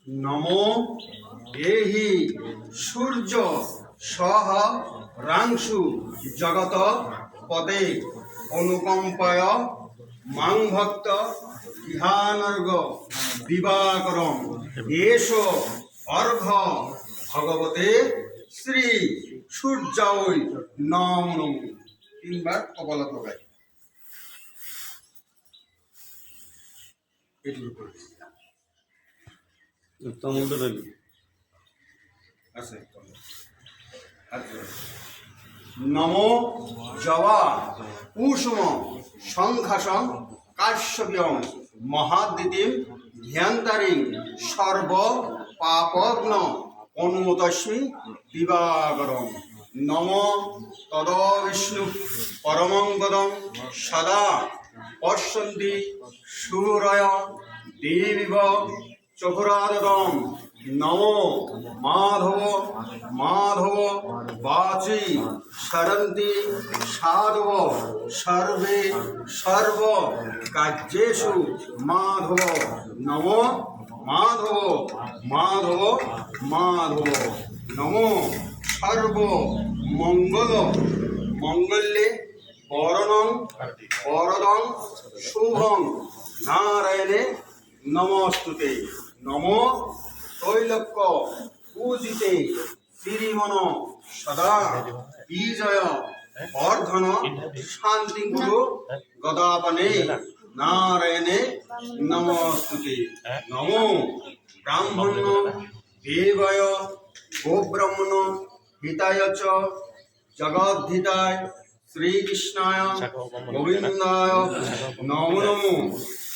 নমো এহি সূর্য সহ রাংশু জগত পদে অনুকম্পায় মাং ভক্ত ইহানর্গ দিবাকরম এষ অর্ঘ ভগবতে শ্রী সূর্যায় নম নমঃ। তিনবার কপাল প্রকাশ এটুকু করে নমো জবা কুসুম সংঘাসং কাশ্যপ্যং মহাদ্দিতিম ধ্যান্তারিং সর্ব পাপগ্ন অনুতস্মি দিবাকরম নম তদ বিষ্ণু পরমং পদং সদা পশ্যন্তি সূরয় দেবিব চক্ষুরাদতম নমো মাধব মাধব বাচি সরন্তি সাধব সর্বে সর্ব কার্যেষু মাধব নমো মাধব মাধব মাধব নমো সর্ব মঙ্গল মঙ্গল্যে বরণং বরদং শুভং নারায়ণে নমস্তুতে নমো তৈলক্য পূজিতে শ্রীমন সদা বিজয় বর্ধন শান্তি গুরু গদাপনে নারায়ণে নমস্তুতে নমো ব্রাহ্মণ দেবায় গোব্রাহ্মণ হিতায় চ জগদ্ধিতায় শ্রীকৃষ্ণায় গোবিন্দায় নমো নমো।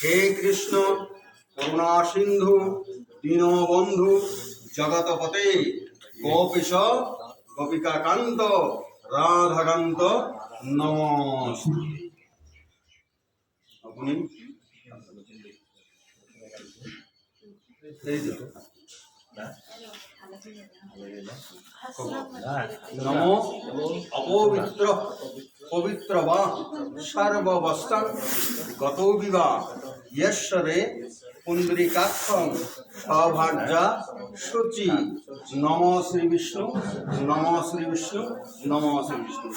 হে কৃষ্ণ করুণা সিন্ধু দীনবন্ধু জগৎপতে গোপীশ গোপিকাকান্ত রাধাকান্ত নমস্তে। আপনি নমো অপবিত্র পবিত্র বা সর্ববস্ত্রং গতো বিবা ঈশ্বরে পুণ্ডরীকাক্ষং সভার্যা শুচি নম শ্রী বিষ্ণু নম শ্রী বিষ্ণু নম শ্রী বিষ্ণু।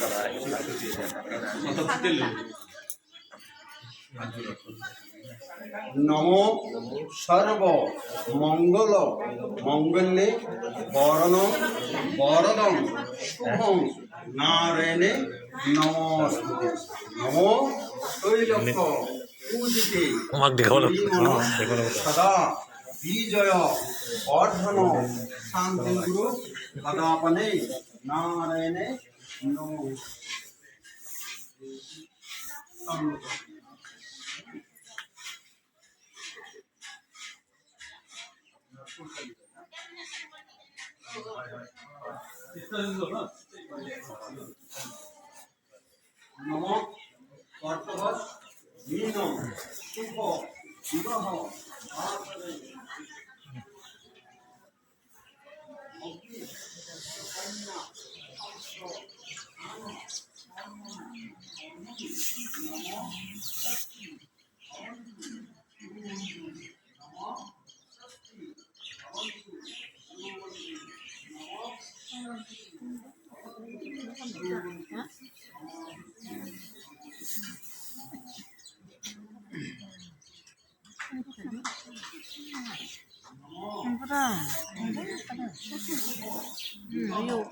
নমো সর্ব মঙ্গল মঙ্গলে বরণ বরদং শুভং নারায়ণে নমস্তুতে নমো তৈলক্য পূজিতে সদা বিজয় বর্ধন শান্তি গুরু গদাপনে নারায়ণে নমঃ। নম কর্তবস মীন শুভ বিবাহ Ang parang. Ayok.